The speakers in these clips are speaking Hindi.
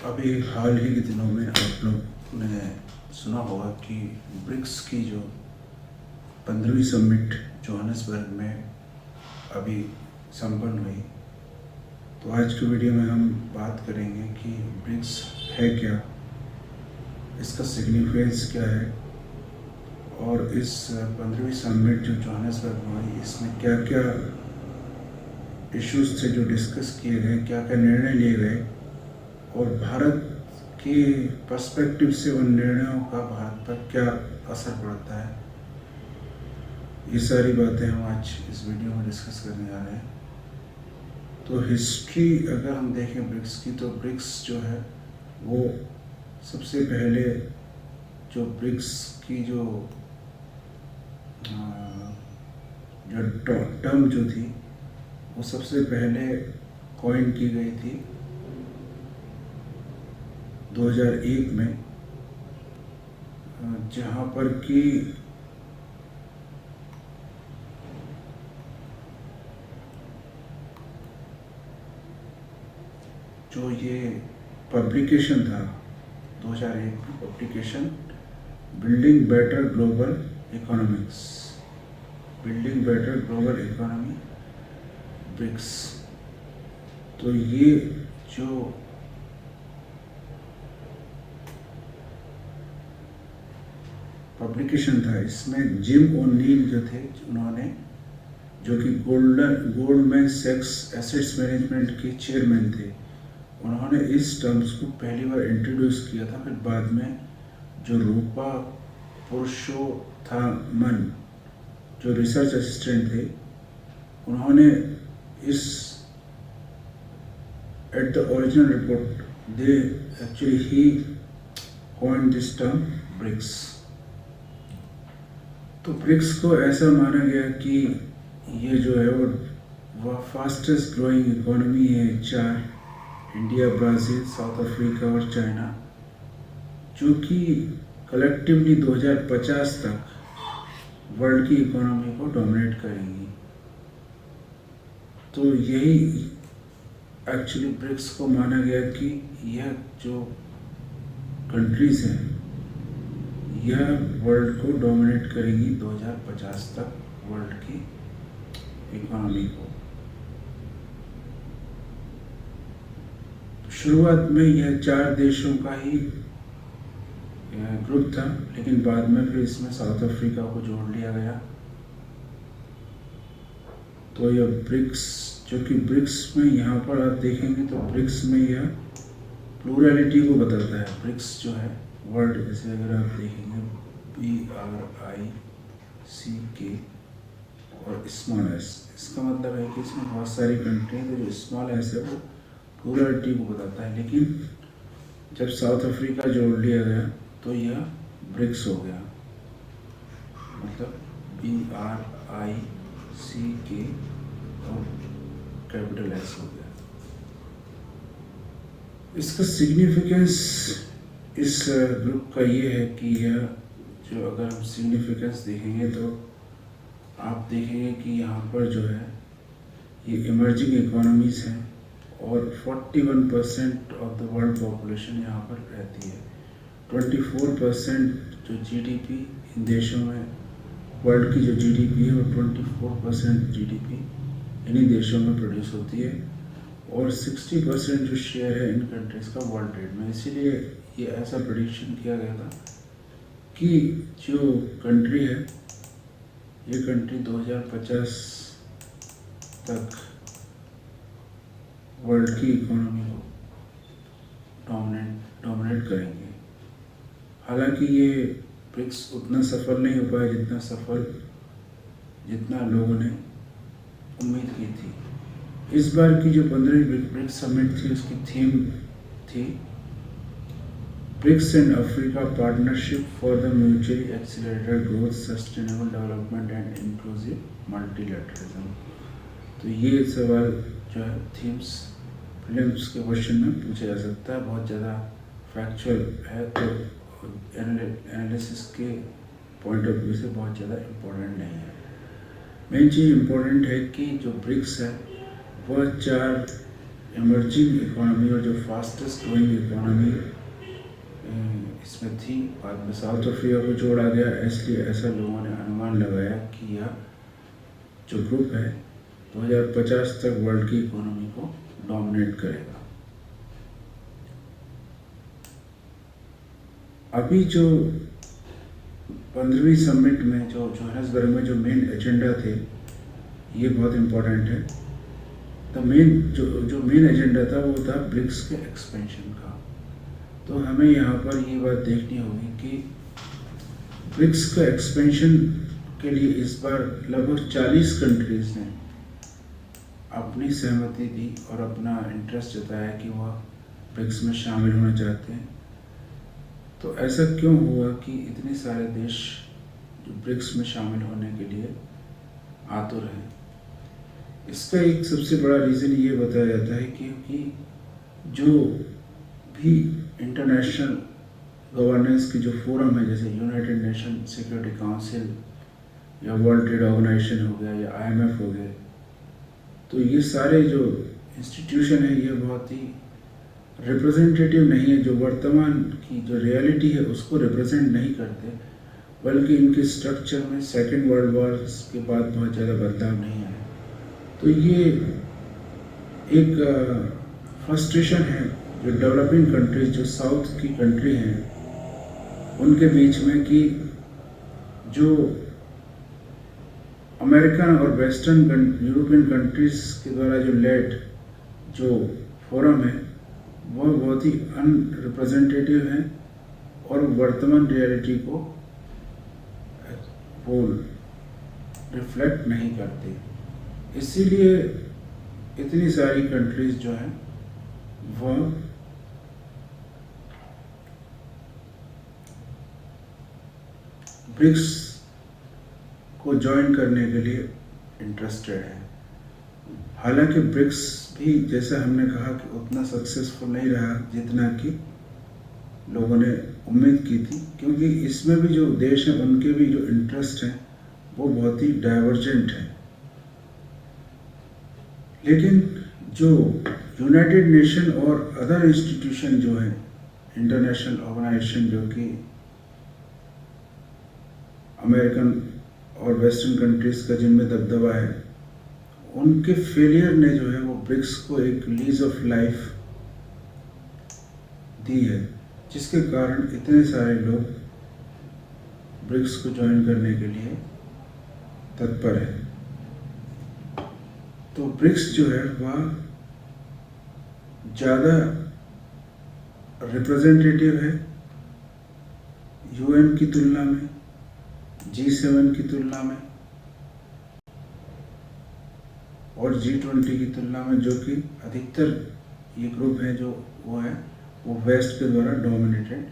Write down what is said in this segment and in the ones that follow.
अभी हाल ही के दिनों में आप लोग ने सुना होगा कि ब्रिक्स की जो 15वीं समिट जोहानिसबर्ग में अभी संपन्न हुई। तो आज की वीडियो में हम बात करेंगे कि ब्रिक्स है क्या, इसका सिग्निफिकेंस क्या है और इस 15वीं समिट जो जोहानिसबर्ग में हुई इसमें क्या क्या इश्यूज थे जो डिस्कस किए गए, क्या क्या निर्णय लिए गए और भारत के पर्सपेक्टिव से उन निर्णयों का भारत पर क्या असर पड़ता है। ये सारी बातें हम आज इस वीडियो में डिस्कस करने जा रहे हैं। तो हिस्ट्री अगर हम देखें ब्रिक्स की, तो ब्रिक्स जो है वो सबसे पहले जो ब्रिक्स की जो टर्म जो थी वो सबसे पहले कॉइन की गई थी 2001 में, जहाँ पर कि जो ये पब्लिकेशन था 2001 में, publication building better global economics, building better global economy BRICS. तो ये जो पब्लिकेशन था इसमें जिम ओ'नील जो थे, उन्होंने जो कि गोल्डमैन सैक्स एसेट्स मैनेजमेंट के चेयरमैन थे, उन्होंने इस टर्म्स को पहली बार इंट्रोड्यूस किया था। फिर बाद में जो रूपा पुरुषोत्तमन जो रिसर्च असिस्टेंट थे, उन्होंने इस at the original report they actually he coined this term BRICS. तो ब्रिक्स को ऐसा माना गया कि ये जो है वो फास्टेस्ट ग्रोइंग इकोनॉमी है, चार, इंडिया, ब्राज़ील, साउथ अफ्रीका और चाइना, जो कि कलेक्टिवली 2050 तक वर्ल्ड की इकोनॉमी को डोमिनेट करेंगी। तो यही एक्चुअली ब्रिक्स को माना गया कि यह जो कंट्रीज़ हैं यह वर्ल्ड को डोमिनेट करेंगी 2050 तक वर्ल्ड की इकोनॉमी को। शुरुआत में यह चार देशों का ही ग्रुप था, लेकिन बाद में फिर इसमें साउथ अफ्रीका को जोड़ लिया गया। तो यह ब्रिक्स, जो कि ब्रिक्स में यहाँ पर आप देखेंगे तो ब्रिक्स में यह प्लूरलिटी को बताता है। ब्रिक्स जो है वर्ड, जैसे अगर आप देखेंगे BRICK और स्मॉल एस, इसका मतलब है कि इसमें बहुत सारी कंट्री हैं, तो जो स्मॉल एस है वो प्लूरलिटी को बताता है। लेकिन जब साउथ अफ्रीका जोड़ लिया गया तो यह ब्रिक्स हो गया, मतलब BRICK और कैपिटल एस हो गया। इसका सिग्निफिकेंस इस ग्रुप का ये है कि यह जो, अगर हम सिग्निफिकेंस देखेंगे तो आप देखेंगे कि यहाँ पर जो है ये इमर्जिंग इकोनॉमीज़ हैं और 41% ऑफ द वर्ल्ड पॉपुलेशन यहाँ पर रहती है। 24% जो GDP इन देशों में, वर्ल्ड की जो GDP है वो 24% GDP इन्हीं देशों में प्रोड्यूस होती है और 60% जो शेयर है इन कंट्रीज़ का वर्ल्ड ट्रेड में। इसीलिए ये ऐसा प्रेडिक्शन किया गया था कि जो कंट्री है, ये कंट्री 2050 तक वर्ल्ड की इकोनॉमी को डोमिनेट करेंगे। हालांकि ये ब्रिक्स उतना सफल नहीं हो पाया जितना लोगों ने उम्मीद की थी। इस बार की जो 15वीं ब्रिक्स समिट थी उसकी थीम थी BRICS and Africa partnership for the mutually accelerated growth, sustainable development and inclusive multilateralism. तो ये सवाल जो है थीम्स प्रीलिम्स के क्वेश्चन में पूछा जा सकता है, बहुत ज़्यादा फैक्चुअल है, तो एनालिसिस के पॉइंट ऑफ व्यू से बहुत ज़्यादा इम्पोर्टेंट नहीं है। मेन चीज़ इम्पोर्टेंट है कि जो ब्रिक्स है वह चार इमर्जिंग इकोनॉमी और जो फास्टेस्ट ग्रोइंग इकोनॉमी इसमें थी। बाद में साउथ अफ्रीका को जोड़ा गया, इसलिए ऐसा लोगों ने अनुमान लगाया कि यह जो ग्रुप है 2050 तक वर्ल्ड की इकोनॉमी को डोमिनेट करेगा। अभी जो 15वीं समिट में जो जोहान्सबर्ग में जो मेन एजेंडा थे, ये बहुत इम्पोर्टेंट है। तो जो मेन एजेंडा था वो था ब्रिक्स के एक्सपेंशन का। तो हमें यहाँ पर ये बात देखनी होगी कि ब्रिक्स का एक्सपेंशन के लिए इस बार लगभग 40 कंट्रीज़ ने अपनी सहमति दी और अपना इंटरेस्ट जताया कि वह ब्रिक्स में शामिल होना चाहते हैं। तो ऐसा क्यों हुआ कि इतने सारे देश जो ब्रिक्स में शामिल होने के लिए आतुर हैं? इसका एक सबसे बड़ा रीज़न ये बताया जाता है क्योंकि जो भी इंटरनेशनल गवर्नेंस की जो फोरम है, जैसे यूनाइटेड नेशन सिक्योरिटी काउंसिल या वर्ल्ड ट्रेड ऑर्गेनाइजेशन हो गया या IMF हो गया, तो ये सारे जो इंस्टीट्यूशन है ये बहुत ही रिप्रेजेंटेटिव नहीं है, जो वर्तमान की जो रियलिटी है उसको रिप्रेजेंट नहीं करते, बल्कि इनके स्ट्रक्चर में सेकेंड वर्ल्ड वॉर के बाद बहुत ज़्यादा बदलाव नहीं आया। तो ये एक फ्रस्ट्रेशन है जो डेवलपिंग कंट्रीज, जो साउथ की कंट्री हैं, उनके बीच में कि जो अमेरिकन और वेस्टर्न यूरोपियन कंट्रीज के द्वारा जो लेड जो फोरम है वह बहुत ही अनरिप्रेजेंटेटिव है और वर्तमान रियलिटी को वो रिफ्लेक्ट नहीं करते। इसीलिए इतनी सारी कंट्रीज जो हैं वह ब्रिक्स को ज्वाइन करने के लिए इंटरेस्टेड है। हालांकि ब्रिक्स भी, जैसा हमने कहा, कि उतना सक्सेसफुल नहीं रहा जितना कि लोगों ने उम्मीद की थी, क्योंकि इसमें भी जो देश हैं उनके भी जो इंटरेस्ट हैं वो बहुत ही डाइवर्जेंट हैं। लेकिन जो यूनाइटेड नेशन और अदर इंस्टीट्यूशन जो हैं, इंटरनेशनल ऑर्गेनाइजेशन जो कि अमेरिकन और वेस्टर्न कंट्रीज़ का जिनमें दबदबा है, उनके फेलियर ने जो है वो ब्रिक्स को एक लीज ऑफ लाइफ दी है, जिसके कारण इतने सारे लोग ब्रिक्स को ज्वाइन करने के लिए तत्पर है। तो ब्रिक्स जो है वह ज़्यादा रिप्रेजेंटेटिव है UN की तुलना में, G7 की तुलना में और G20 की तुलना में, जो कि अधिकतर ये ग्रुप है जो वो वेस्ट के द्वारा डोमिनेटेड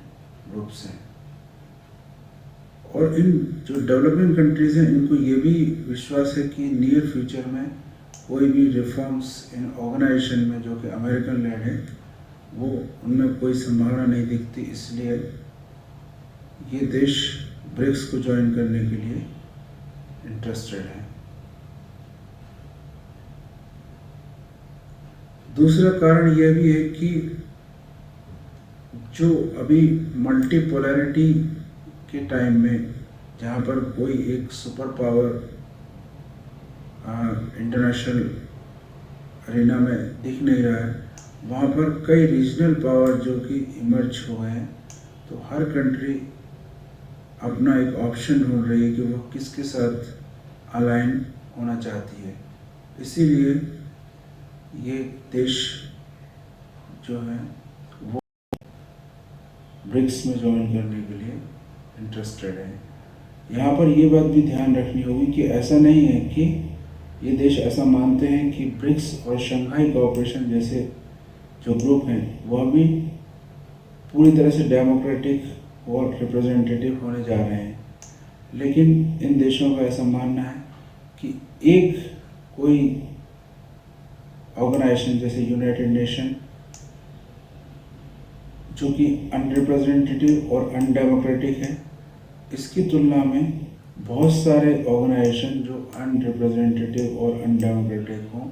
ग्रुप्स हैं। और इन जो डेवलपिंग कंट्रीज हैं इनको ये भी विश्वास है कि नियर फ्यूचर में कोई भी रिफॉर्म्स इन ऑर्गेनाइजेशन में जो कि अमेरिकन लेड है वो उनमें कोई संभावना नहीं दिखती, इसलिए ये देश ब्रिक्स को ज्वाइन करने के लिए इंटरेस्टेड है। दूसरा कारण यह भी है कि जो अभी मल्टीपोलैरिटी के टाइम में, जहाँ पर कोई एक सुपर पावर इंटरनेशनल अरीना में दिख नहीं रहा है, वहाँ पर कई रीजनल पावर जो कि इमर्ज हुए हैं। तो हर कंट्री अपना एक ऑप्शन ढूंढ रही है कि वो किसके साथ अलाइन होना चाहती है। इसीलिए ये देश जो है वो ब्रिक्स में ज्वाइन करने के लिए इंटरेस्टेड है। यहाँ पर ये बात भी ध्यान रखनी होगी कि ऐसा नहीं है कि ये देश ऐसा मानते हैं कि ब्रिक्स और शंघाई कोऑपरेशन जैसे जो ग्रुप हैं वह भी पूरी तरह से डेमोक्रेटिक और रिप्रेजेंटेटिव होने जा रहे हैं। लेकिन इन देशों का ऐसा मानना है कि एक कोई ऑर्गेनाइजेशन जैसे यूनाइटेड नेशन, जो कि अनरिप्रेजेंटेटिव और अनडेमोक्रेटिक है, इसकी तुलना में बहुत सारे ऑर्गेनाइजेशन जो अनरिप्रेजेंटेटिव और अनडेमोक्रेटिक हों,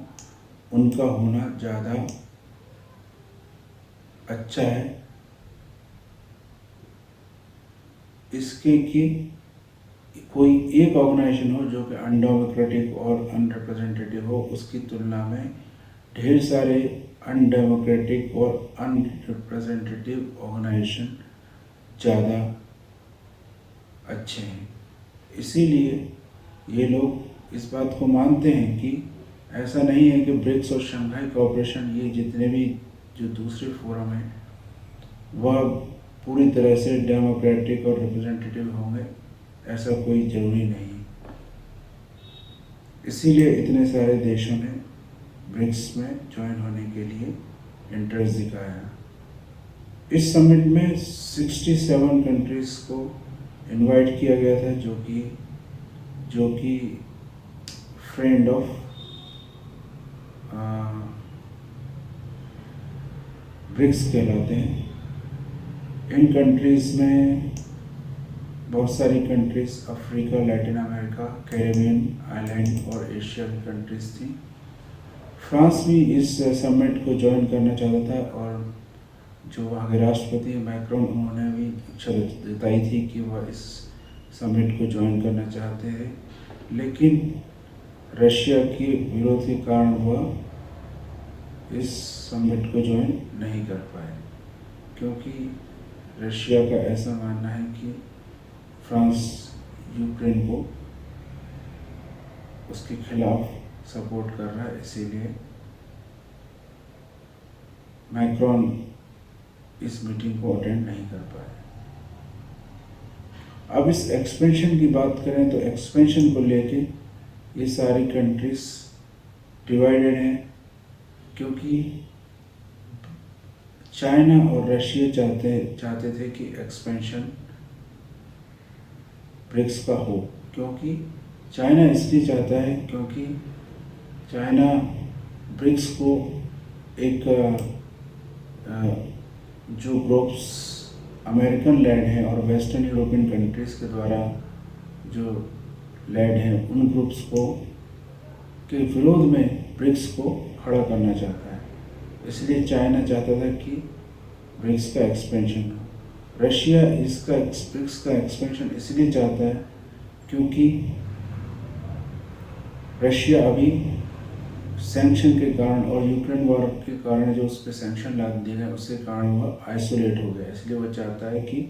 उनका होना ज़्यादा अच्छा है इसके कि कोई एक ऑर्गेनाइजेशन हो जो कि अनडेमोक्रेटिक और अनरिप्रेजेंटेटिव हो, उसकी तुलना में ढेर सारे अनडेमोक्रेटिक और अनरिप्रेजेंटेटिव ऑर्गेनाइजेशन ज़्यादा अच्छे हैं। इसीलिए ये लोग इस बात को मानते हैं कि ऐसा नहीं है कि ब्रिक्स और शंघाई कोऑपरेशन, ये जितने भी जो दूसरे फोरम हैं वह पूरी तरह से डेमोक्रेटिक और रिप्रेजेंटेटिव होंगे, ऐसा कोई ज़रूरी नहीं। इसीलिए इतने सारे देशों ने ब्रिक्स में ज्वाइन होने के लिए इंटरेस्ट दिखाया। इस समिट में 67 कंट्रीज़ को इनवाइट किया गया था जो कि फ्रेंड ऑफ ब्रिक्स कहलाते हैं। इन कंट्रीज़ में बहुत सारी countries Africa, Latin America, Caribbean island और एशिया की कंट्रीज़ थी। फ्रांस भी इस समिट को ज्वाइन करना चाहता था और जो वहाँ के राष्ट्रपति मैक्रोन, उन्होंने भी इच्छा जताई थी कि वह इस समिट को ज्वाइन करना चाहते हैं, लेकिन रशिया के विरोध के कारण वह इस समिट को ज्वाइन नहीं कर पाए, क्योंकि रशिया का ऐसा मानना है कि फ्रांस यूक्रेन को उसके खिलाफ सपोर्ट कर रहा है, इसीलिए मैक्रोन इस मीटिंग को अटेंड नहीं कर पाए। अब इस एक्सपेंशन की बात करें तो एक्सपेंशन को लेके ये सारी कंट्रीज डिवाइडेड हैं, क्योंकि चाइना और रशिया चाहते थे कि एक्सपेंशन ब्रिक्स का हो। क्योंकि चाइना इसलिए चाहता है क्योंकि चाइना ब्रिक्स को एक जो ग्रुप्स अमेरिकन लैंड हैं और वेस्टर्न यूरोपियन कंट्रीज़ के द्वारा जो लैंड हैं, उन ग्रुप्स को के विरोध में ब्रिक्स को खड़ा करना चाहता है। इसलिए चाइना चाहता था कि ब्रिक्स का एक्सपेंशन हो। रशिया ब्रिक्स का एक्सपेंशन इसलिए चाहता है क्योंकि रशिया अभी सैंक्शन के कारण और यूक्रेन वॉर के कारण जो उस पर सैंक्शन लगा दिए गए, उसके कारण वह आइसोलेट हो गया। इसलिए वह चाहता है कि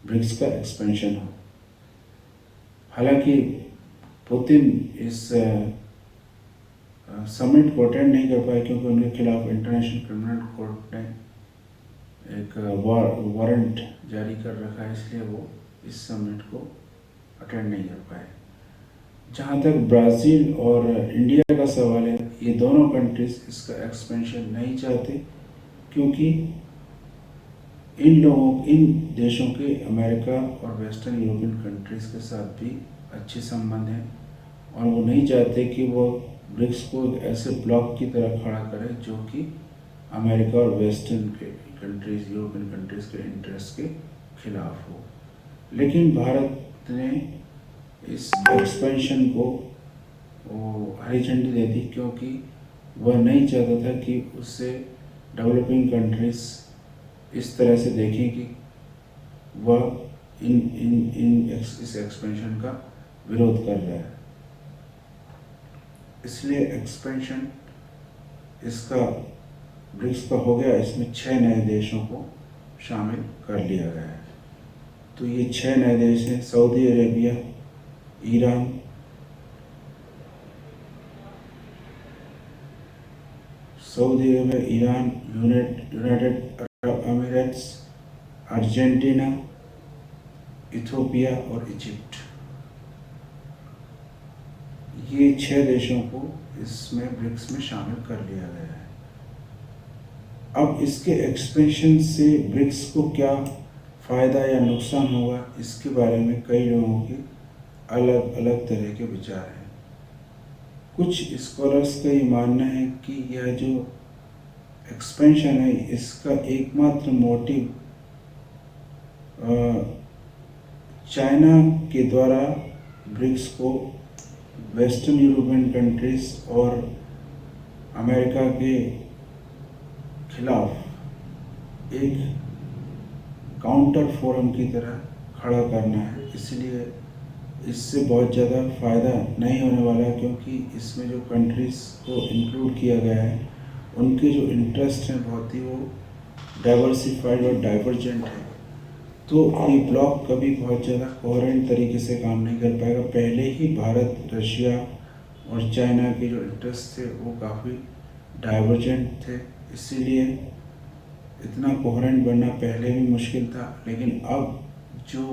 ब्रिक्स का एक्सपेंशन हो। हालांकि पुतिन इस समिट को अटेंड नहीं कर पाए क्योंकि उनके खिलाफ इंटरनेशनल क्रिमिनल कोर्ट ने एक वारंट जारी कर रखा है, इसलिए वो इस समिट को अटेंड नहीं कर पाए। जहाँ तक ब्राज़ील और इंडिया का सवाल है, ये दोनों कंट्रीज इसका एक्सपेंशन नहीं चाहते, क्योंकि इन देशों के अमेरिका और वेस्टर्न यूरोपियन कंट्रीज़ के साथ भी अच्छे संबंध हैं और वो नहीं चाहते कि वो ब्रिक्स को एक ऐसे ब्लॉक की तरह खड़ा करे जो कि अमेरिका और वेस्टर्न के कंट्रीज़, यूरोपियन कंट्रीज़ के इंटरेस्ट के खिलाफ हो। लेकिन भारत ने इस एक्सपेंशन को हरी झंडी दे दी, क्योंकि वह नहीं चाहता था कि उससे डेवलपिंग कंट्रीज इस तरह से देखें कि वह इस एक्सपेंशन का विरोध कर रहा है। इसलिए एक्सपेंशन इसका ब्रिक्स का हो गया। इसमें 6 नए देशों को शामिल कर लिया गया है। तो ये 6 नए देश हैं: Saudi Arabia, Iran, United Arab अमीरात, अर्जेंटीना, इथियोपिया और इजिप्ट। ये 6 देशों को इसमें ब्रिक्स में शामिल कर लिया गया है। अब इसके एक्सपेंशन से ब्रिक्स को क्या फ़ायदा या नुकसान होगा, इसके बारे में कई लोगों के अलग अलग तरह के विचार हैं। कुछ स्कॉलर्स का ये मानना है कि यह जो एक्सपेंशन है, इसका एकमात्र मोटिव चाइना के द्वारा ब्रिक्स को वेस्टर्न यूरोपियन कंट्रीज और अमेरिका के खिलाफ एक काउंटर फोरम की तरह खड़ा करना है। इसलिए इससे बहुत ज़्यादा फ़ायदा नहीं होने वाला है, क्योंकि इसमें जो कंट्रीज़ को इंक्लूड किया गया है उनके जो इंटरेस्ट हैं बहुत ही वो डाइवर्सिफाइड और डाइवर्जेंट है। तो ये ब्लॉक कभी बहुत ज़्यादा कोहेरेंट तरीके से काम नहीं कर पाएगा। पहले ही भारत, रशिया और चाइना के जो इंटरेस्ट थे वो काफ़ी डाइवर्जेंट थे, इसीलिए इतना कोहेरेंट बनना पहले भी मुश्किल था। लेकिन अब जो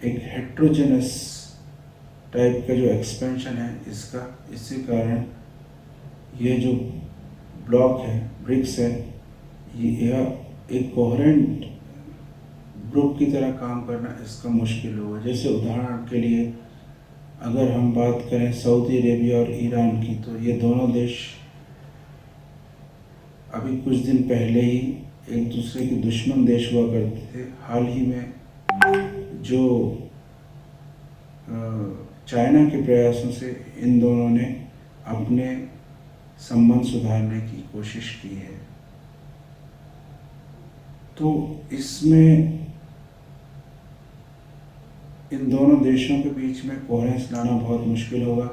एक हेट्रोजेनस टाइप का जो एक्सपेंशन है इसका, इसी कारण ये जो ब्लॉक है, ब्रिक्स है, यह एक कोहेरेंट ग्रुप की तरह काम करना इसका मुश्किल होगा। जैसे उदाहरण के लिए अगर हम बात करें सऊदी अरेबिया और ईरान की, तो ये दोनों देश अभी कुछ दिन पहले ही एक दूसरे के दुश्मन देश हुआ करते थे। हाल ही में जो चाइना के प्रयासों से इन दोनों ने अपने संबंध सुधारने की कोशिश की है। तो इसमें इन दोनों देशों के बीच में कोहेरेंस लाना बहुत मुश्किल होगा।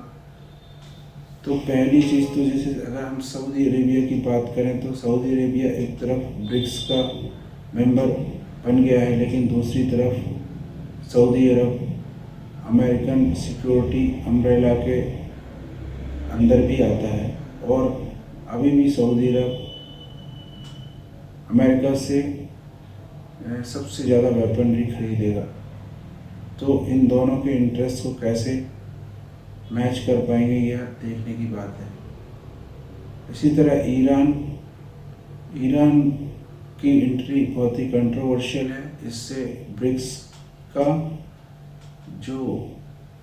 तो पहली चीज़ तो जैसे अगर हम सऊदी अरेबिया की बात करें, तो सऊदी अरेबिया एक तरफ ब्रिक्स का मेंबर बन गया है, लेकिन दूसरी तरफ सऊदी अरब अमेरिकन सिक्योरिटी अम्ब्रेला के अंदर भी आता है, और अभी भी सऊदी अरब अमेरिका से सबसे ज़्यादा वेपनरी खरीदेगा। तो इन दोनों के इंटरेस्ट को कैसे मैच कर पाएंगे, यह देखने की बात है। इसी तरह ईरान की एंट्री बहुत ही कंट्रोवर्शियल है। इससे ब्रिक्स का जो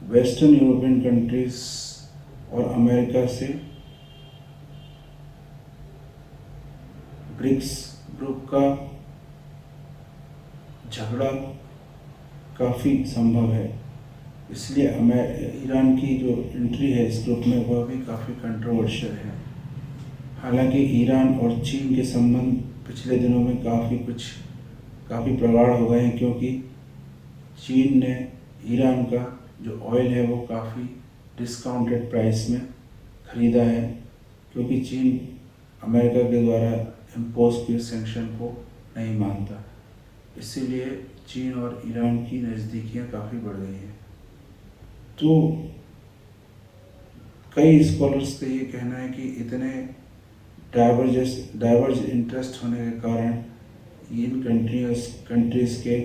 वेस्टर्न यूरोपियन कंट्रीज और अमेरिका से ब्रिक्स ग्रुप का झगड़ा काफ़ी संभव है। इसलिए ईरान की जो एंट्री है इस ग्रुप में वह भी काफ़ी कंट्रोवर्शियल है। हालांकि ईरान और चीन के संबंध पिछले दिनों में काफ़ी प्रगाढ़ हो गए हैं, क्योंकि चीन ने ईरान का जो ऑयल है वो काफ़ी डिस्काउंटेड प्राइस में ख़रीदा है, क्योंकि चीन अमेरिका के द्वारा इम्पोज किए सैंक्शन को नहीं मानता। इसीलिए चीन और ईरान की नज़दीकियाँ काफ़ी बढ़ गई हैं। तो कई स्कॉलर्स का ये कहना है कि इतने डाइवर्ज इंटरेस्ट होने के कारण इन कंट्रीज़ के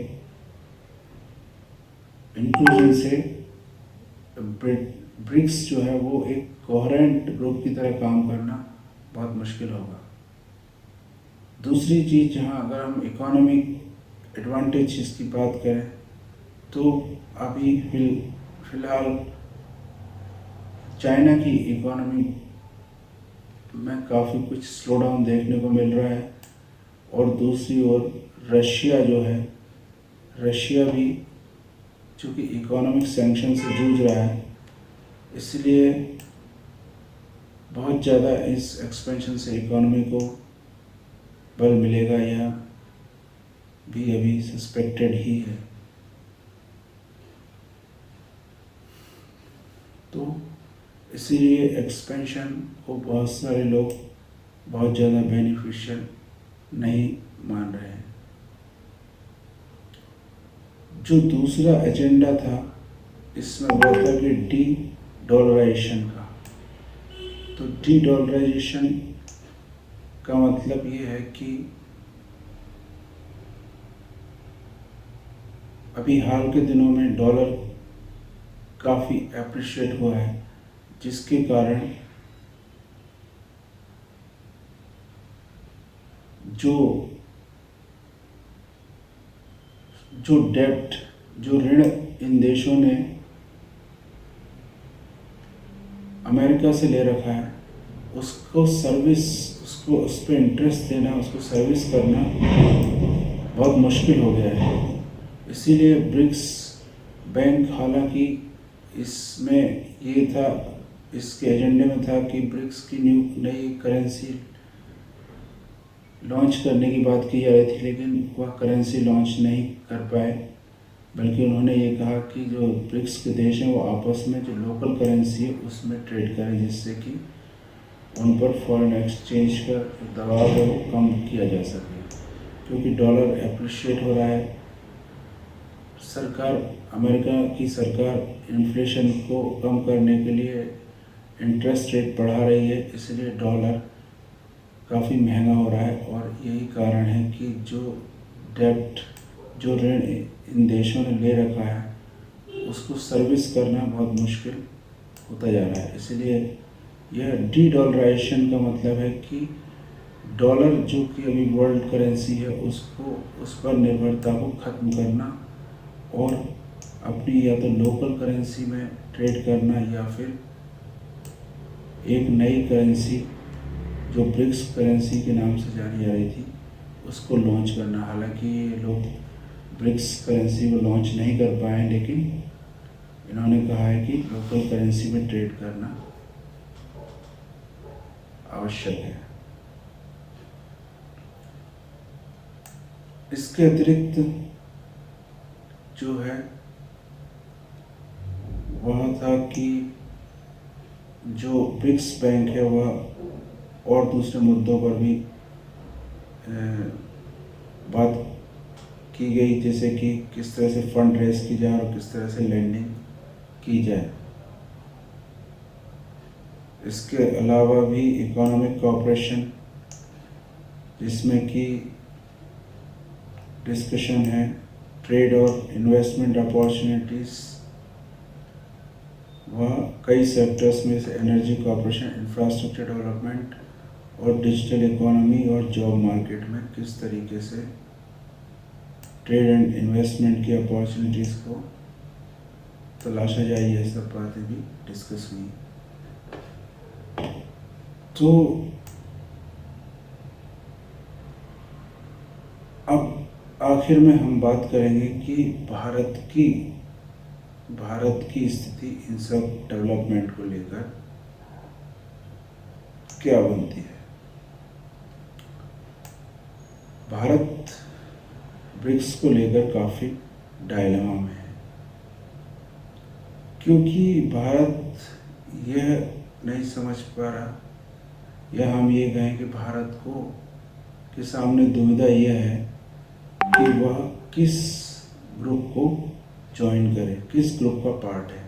इंक्लूजन से ब्रिक्स जो है वो एक कोहेरेंट ग्रुप की तरह काम करना बहुत मुश्किल होगा। दूसरी चीज़, जहाँ अगर हम इकोनॉमिक एडवांटेज की बात करें, तो अभी फिलहाल चाइना की इकोनॉमी में काफ़ी कुछ स्लो डाउन देखने को मिल रहा है, और दूसरी ओर रशिया जो है, रशिया भी चूँकि इकोनॉमिक सैंक्शन से जूझ रहा है, इसलिए बहुत ज़्यादा इस एक्सपेंशन से इकोनॉमी को बल मिलेगा, या भी अभी सस्पेक्टेड ही है। तो इसीलिए एक्सपेंशन को बहुत सारे लोग बहुत ज़्यादा बेनिफिशियल नहीं मान रहे हैं। जो दूसरा एजेंडा था इसमें वो था कि डी-डॉलराइजेशन का। तो डी-डॉलराइजेशन का मतलब ये है कि अभी हाल के दिनों में डॉलर काफ़ी एप्रिशिएट हुआ है, जिसके कारण जो डेब्ट, जो ऋण इन देशों ने अमेरिका से ले रखा है, उस पर इंटरेस्ट देना, उसको सर्विस करना बहुत मुश्किल हो गया है। इसीलिए ब्रिक्स बैंक, हालांकि इसमें ये था, इसके एजेंडे में था कि ब्रिक्स की नई करेंसी लॉन्च करने की बात की जा रही थी, लेकिन वह करेंसी लॉन्च नहीं कर पाए, बल्कि उन्होंने ये कहा कि जो ब्रिक्स के देश हैं वो आपस में जो लोकल करेंसी है उसमें ट्रेड करें, जिससे कि उन पर फॉरेन एक्सचेंज का दबाव है वो कम किया जा सके, क्योंकि डॉलर एप्रिशिएट हो रहा है। सरकार, अमेरिका की सरकार इन्फ्लेशन को कम करने के लिए इंटरेस्ट रेट बढ़ा रही है, इसलिए डॉलर काफ़ी महंगा हो रहा है। और यही कारण है कि जो डेब्ट, जो ऋण इन देशों ने ले रखा है उसको सर्विस करना बहुत मुश्किल होता जा रहा है। इसलिए यह डी डॉलराइजेशन का मतलब है कि डॉलर जो कि अभी वर्ल्ड करेंसी है उसको, उस पर निर्भरता को ख़त्म करना और अपनी या तो लोकल करेंसी में ट्रेड करना या फिर एक नई करेंसी जो ब्रिक्स करेंसी के नाम से जानी जा रही थी उसको लॉन्च करना। हालांकि ये लोग ब्रिक्स करेंसी को लॉन्च नहीं कर पाए, लेकिन इन्होंने कहा है कि लोकल करेंसी में ट्रेड करना आवश्यक है। इसके अतिरिक्त जो है वह था कि जो ब्रिक्स बैंक है वह और दूसरे मुद्दों पर भी बात की गई, जैसे कि किस तरह से फंड रेज की जाए और किस तरह से लेंडिंग की जाए। इसके अलावा भी इकोनॉमिक कोऑपरेशन, जिसमें कि डिस्कशन है ट्रेड और इन्वेस्टमेंट अपॉर्चुनिटीज़, वह कई सेक्टर्स में से एनर्जी कोऑपरेशन, इंफ्रास्ट्रक्चर डेवलपमेंट और डिजिटल इकोनॉमी और जॉब मार्केट में किस तरीके से ट्रेड एंड इन्वेस्टमेंट की अपॉर्चुनिटीज़ को तलाशा जाए, ये सब बातें भी डिस्कस हुई। तो अब आखिर में हम बात करेंगे कि भारत की स्थिति इन सब डेवलपमेंट को लेकर क्या बनती है। भारत ब्रिक्स को लेकर काफ़ी डायलेमा में है, क्योंकि भारत यह नहीं समझ पा रहा, या हम ये कहें कि भारत को के सामने दुविधा यह है कि वह किस ग्रुप को ज्वाइन करे, किस ग्रुप का पार्ट है।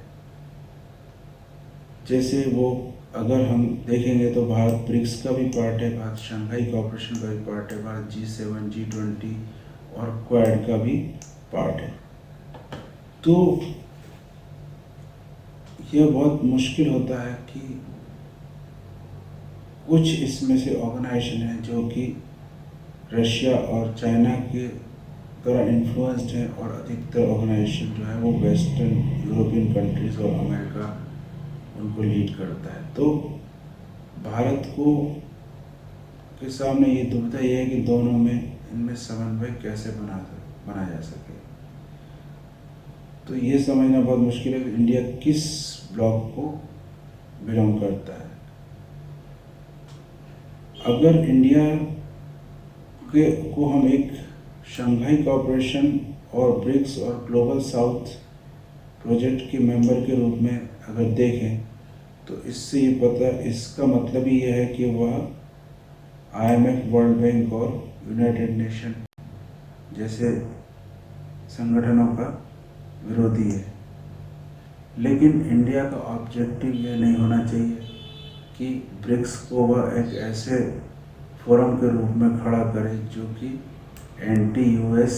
जैसे वो अगर हम देखेंगे तो भारत ब्रिक्स का भी पार्ट है, भारत शंघाई कोऑपरेशन का भी पार्ट है, भारत G7, G20 और क्वाड का भी पार्ट है। तो यह बहुत मुश्किल होता है कि कुछ इसमें से ऑर्गेनाइजेशन है जो कि रशिया और चाइना के द्वारा इन्फ्लुएंस्ड है, और अधिकतर ऑर्गेनाइजेशन जो है वो वेस्टर्न यूरोपियन कंट्रीज़ और अमेरिका उनको लीड करता है। तो भारत को के सामने ये दुविधा ये है कि दोनों में इनमें समन्वय कैसे बना जा सके। तो ये समझना बहुत मुश्किल है कि इंडिया किस ब्लॉक को बिलोंग करता है। अगर इंडिया को हम एक शंघाई कोऑपरेशन और ब्रिक्स और ग्लोबल साउथ प्रोजेक्ट के मेंबर के रूप में अगर देखें तो इसका मतलब ही यह है कि वह IMF, वर्ल्ड बैंक और यूनाइटेड नेशन जैसे संगठनों का विरोधी है। लेकिन इंडिया का ऑब्जेक्टिव यह नहीं होना चाहिए कि ब्रिक्स को वह एक ऐसे फोरम के रूप में खड़ा करे जो कि एंटी US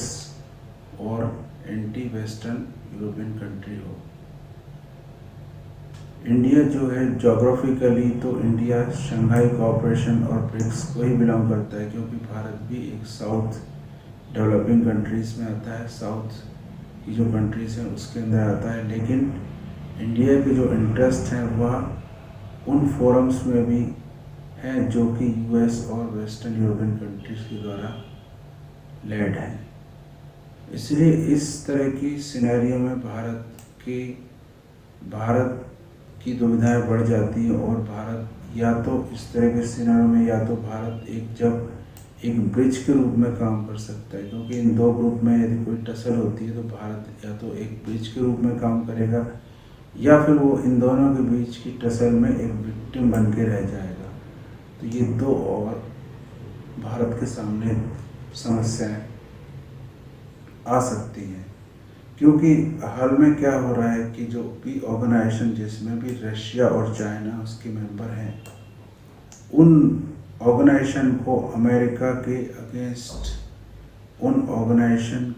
और एंटी वेस्टर्न यूरोपियन कंट्री हो। इंडिया जो है जोग्राफिकली तो इंडिया शंघाई कोऑपरेशन और ब्रिक्स को ही बिलोंग करता है, क्योंकि भारत भी एक साउथ डेवलपिंग कंट्रीज़ में आता है, साउथ की जो कंट्रीज़ हैं उसके अंदर आता है। लेकिन इंडिया के जो इंटरेस्ट हैं वह उन फोरम्स में भी हैं जो कि US और वेस्टर्न यूरोपियन कंट्रीज़ के द्वारा लेड हैं। इसलिए इस तरह की सिनेरियो में भारत की दुविधाएं बढ़ जाती हैं, और भारत या तो इस तरह के सिनेरियो में या तो भारत जब एक ब्रिज के रूप में काम कर सकता है, क्योंकि इन दो ग्रुप में यदि कोई टसल होती है तो भारत या तो एक ब्रिज के रूप में काम करेगा या फिर वो इन दोनों के बीच की टसल में एक विक्टिम बन के रह जाएगा। तो ये दो और भारत के सामने समस्याएं आ सकती हैं, क्योंकि हाल में क्या हो रहा है कि जो भी ऑर्गेनाइजेशन जिसमें भी रशिया और चाइना उसके मेंबर हैं, उन ऑर्गेनाइजेशन को अमेरिका के अगेंस्ट उन ऑर्गेनाइजेशन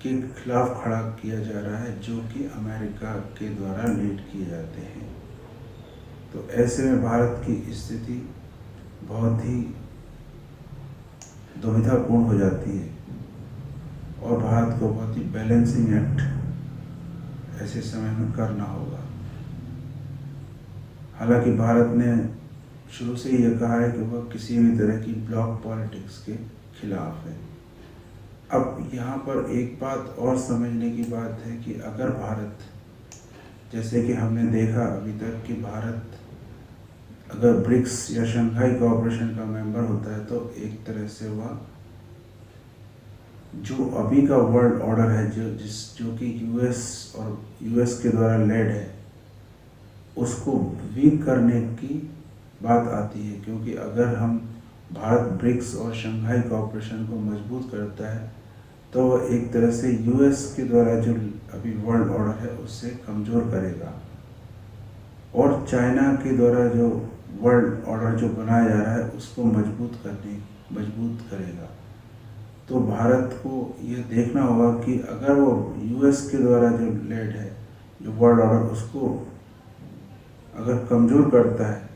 के खिलाफ खड़ा किया जा रहा है जो कि अमेरिका के द्वारा लीड किए जाते हैं। तो ऐसे में भारत की स्थिति बहुत ही दुविधापूर्ण हो जाती है और भारत को बहुत ही बैलेंसिंग एक्ट ऐसे समय में करना होगा। हालांकि भारत ने शुरू से ही यह कहा है कि वह किसी भी तरह की ब्लॉक पॉलिटिक्स के खिलाफ है। अब यहाँ पर एक बात और समझने की बात है कि अगर भारत, जैसे कि हमने देखा अभी तक कि भारत अगर ब्रिक्स या शंघाई कोऑपरेशन का मेंबर होता है तो एक तरह से वह जो अभी का वर्ल्ड ऑर्डर है जो कि यूएस के द्वारा लेड है, उसको वीक करने की बात आती है। क्योंकि अगर हम भारत ब्रिक्स और शंघाई कोऑपरेशन को मजबूत करता है तो वह एक तरह से यूएस के द्वारा जो अभी वर्ल्ड ऑर्डर है उससे कमज़ोर करेगा और चाइना के द्वारा जो वर्ल्ड ऑर्डर जो बनाया जा रहा है उसको मजबूत करेगा। तो भारत को यह देखना होगा कि अगर वो यूएस के द्वारा जो लेड है जो वर्ल्ड ऑर्डर उसको अगर कमज़ोर करता है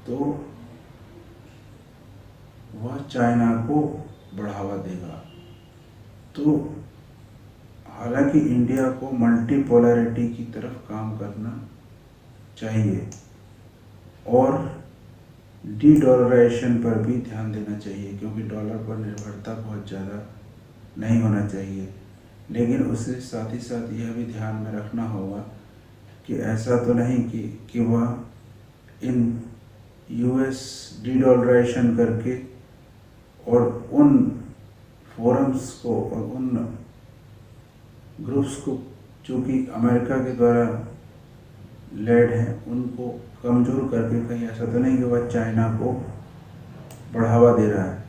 तो वह चाइना को बढ़ावा देगा। तो हालांकि इंडिया को मल्टीपोलैरिटी की तरफ काम करना चाहिए और डी डॉलराइजेशन पर भी ध्यान देना चाहिए, क्योंकि डॉलर पर निर्भरता बहुत ज़्यादा नहीं होना चाहिए। लेकिन उसके साथ ही साथ यह भी ध्यान में रखना होगा कि ऐसा तो नहीं कि वह इन यूएस डी डॉलराइजेशन करके और उन फोरम्स को और उन ग्रुप्स को जो कि अमेरिका के द्वारा लेड हैं उनको कमज़ोर करके कहीं ऐसा तो नहीं कि वह चाइना को बढ़ावा दे रहा है।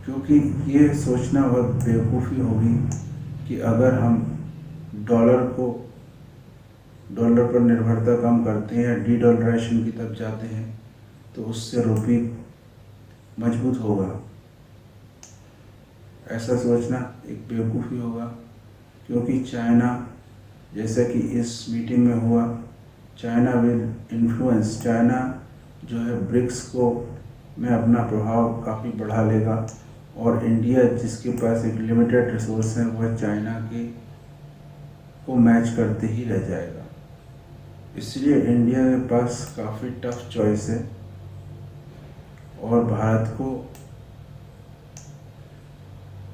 क्योंकि ये सोचना बहुत बेवकूफ़ी होगी कि अगर हम डॉलर पर निर्भरता कम करते हैं या डी डॉलराइजेशन की तरफ जाते हैं तो उससे रुपये मजबूत होगा। ऐसा सोचना एक बेवकूफ़ी होगा, क्योंकि चाइना, जैसा कि इस मीटिंग में हुआ, चाइना जो है ब्रिक्स को में अपना प्रभाव काफ़ी बढ़ा लेगा और इंडिया जिसके पास एक लिमिटेड रिसोर्स है वह चाइना के को मैच करते ही रह जाएगा। इसलिए इंडिया के पास काफ़ी टफ चॉइस है और भारत को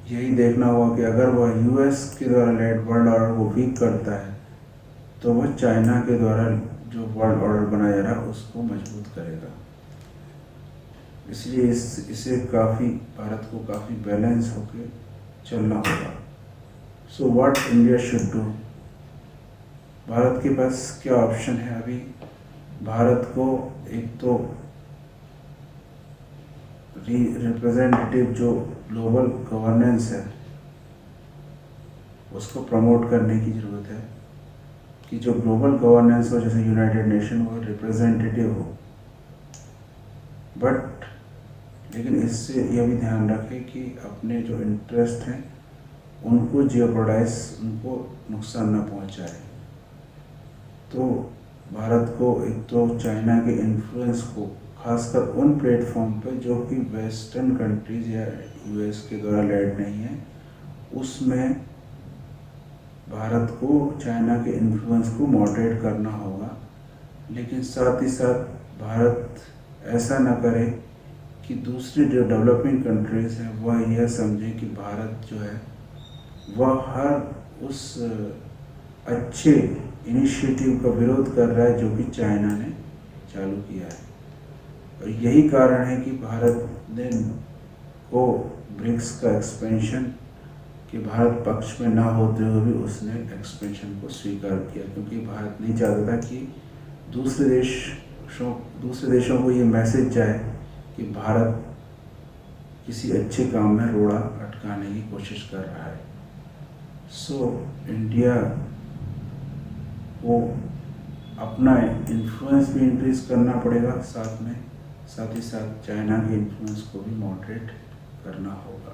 यही देखना होगा कि अगर वह यूएस के द्वारा लेड वर्ल्ड ऑर्डर को वीक करता है तो वह चाइना के द्वारा जो वर्ल्ड ऑर्डर बनाया जा रहा है उसको मजबूत करेगा। इसलिए इसे भारत को काफ़ी बैलेंस होकर चलना होगा। So what India should do, Bharat के पास क्या ऑप्शन है अभी? भारत को एक तो रिप्रेजेंटेटिव जो ग्लोबल गवर्नेंस है उसको प्रमोट करने की ज़रूरत है कि जो ग्लोबल गवर्नेंस हो, जैसे यूनाइटेड नेशन, वो रिप्रेजेंटेटिव हो। लेकिन इससे यह भी ध्यान रखें कि अपने जो इंटरेस्ट हैं उनको उनको नुकसान न पहुंचाए। तो भारत को एक तो चाइना के इन्फ्लुएंस को खासकर उन प्लेटफॉर्म पर जो कि वेस्टर्न कंट्रीज या यूएस के द्वारा लेड नहीं है, उसमें भारत को चाइना के इन्फ्लुएंस को मॉडरेट करना होगा। लेकिन साथ ही साथ भारत ऐसा न करे कि दूसरी जो डेवलपिंग कंट्रीज हैं वह यह समझें कि भारत जो है वह हर उस अच्छे इनिशिएटिव का विरोध कर रहा है जो कि चाइना ने चालू किया है। और यही कारण है कि भारत ने को ब्रिक्स का एक्सपेंशन कि भारत पक्ष में ना होते हुए भी उसने एक्सपेंशन को स्वीकार किया, क्योंकि भारत नहीं चाहता था कि दूसरे देशों को ये मैसेज जाए कि भारत किसी अच्छे काम में रोड़ा अटकाने की कोशिश कर रहा है। सो इंडिया को अपना इन्फ्लुएंस भी इंक्रीज करना पड़ेगा, साथ ही साथ चाइना के इन्फ्लुएंस को भी मॉडरेट करना होगा।